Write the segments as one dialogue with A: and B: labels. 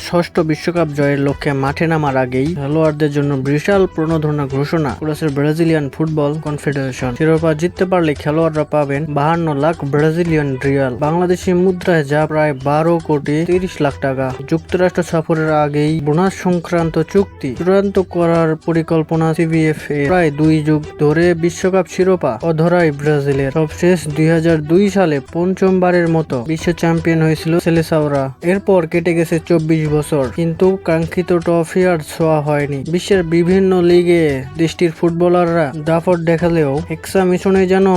A: ষষ্ঠ বিশ্বকাপ জয়ের লক্ষ্যে মাঠে নামার আগেই খেলোয়াড়দের জন্য বিশাল প্রণোদনা ঘোষণা করেছে ব্রাজিলিয়ান ফুটবল কনফেডারেশন। শিরোপা জিততে পারলে খেলোয়াড়রা পাবেন 52 লাখ ব্রাজিলিয়ান রিয়াল, বাংলাদেশি মুদ্রায় যা প্রায় 12 কোটি 30 লাখ টাকা। যুক্তরাষ্ট্র সফরের আগেই বোনাস সংক্রান্ত চুক্তি চূড়ান্ত করার পরিকল্পনা সিবিএফ এর। প্রায় 2 যুগ ধরে বিশ্বকাপ শিরোপা অধরাই ব্রাজিলের। সবশেষ 2002 সালে পঞ্চমবারের মতো বিশ্ব চ্যাম্পিয়ন হয়েছিল সেলেসাওরা। এরপর কেটে গেছে 24 বছর, কিন্তু কাঙ্ক্ষিত ট্রফি আর ছোঁয়া হয়নি। বিশ্বের বিভিন্ন লিগে দেশটির ফুটবলাররা দাপট দেখালেও হেক্সা মিশনে যেন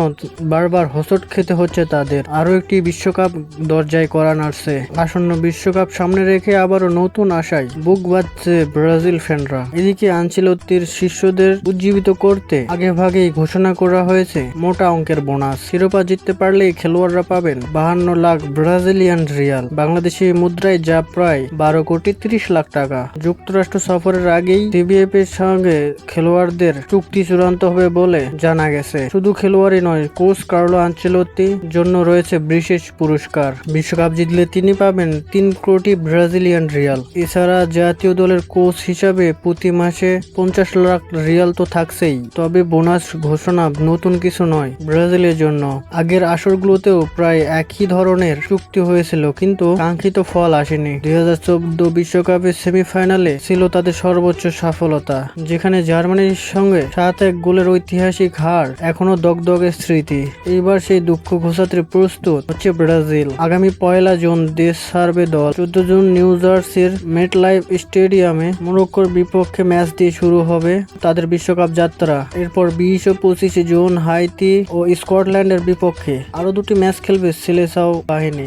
A: বারবার হোঁচট খেতে হচ্ছে তাদের। আরো একটি বিশ্বকাপ দরজায় কড়া নাড়ছে। আসন্ন বিশ্বকাপ সামনে রেখে আবারও নতুন আশায় বুক বাঁধছে ব্রাজিল ফ্যানরা। এদিকে আনচেলত্তির শিষ্যদের উজ্জীবিত করতে আগেভাগেই ঘোষণা করা হয়েছে মোটা অঙ্কের বোনাস। শিরোপা জিততে পারলেই খেলোয়াড়রা পাবেন 52 লাখ ব্রাজিলিয়ান রিয়াল, বাংলাদেশি মুদ্রায় যা প্রায় 12 কোটি 30 লাখ টাকা। যুক্তরাষ্ট্র সফরের আগেই সিবিএফ এর সঙ্গে খেলোয়াড়দের চুক্তি চূড়ান্ত হবে বলে জানা গেছে। শুধু খেলোয়াড়ই নয়, কোচ কার্লো আনচেলত্তির জন্য রয়েছে বিশেষ পুরস্কার। বিশ্বকাপ জিতলে তিনি পাবেন 3 কোটি ব্রাজিলিয়ান রিয়াল। এছাড়া জাতীয় দলের কোচ হিসাবে প্রতি মাসে 50 লাখ রিয়াল তো থাকছেই। তবে বোনাস ঘোষণা নতুন কিছু নয় ব্রাজিলের জন্য। আগের আসরগুলোতেও প্রায় একই ধরনের চুক্তি হয়েছিল, কিন্তু কাঙ্ক্ষিত ফল আসেনি। 2014 বিশ্বকাপের সেমিফাইনালে ছিল তাদের সর্বোচ্চ সফলতা, যেখানে জার্মানির সঙ্গে 7-1 গোলের ঐতিহাসিক হার এখনো দগদগে স্মৃতি। এইবার সেই দুঃখ ঘোচাতে প্রস্তুত হচ্ছে ব্রাজিল। আগামী 1 জুন দেশ ছাড়বে দল। 14 জুন নিউ জার্সির মেটলাইফ স্টেডিয়ামে মরক্কোর বিপক্ষে ম্যাচ দিয়ে শুরু হবে তাদের বিশ্বকাপ যাত্রা। এরপর 20 ও 25 জুন হাইতি ও স্কটল্যান্ডের বিপক্ষে আরো 2টি ম্যাচ খেলবে সেলেসাও বাহিনী।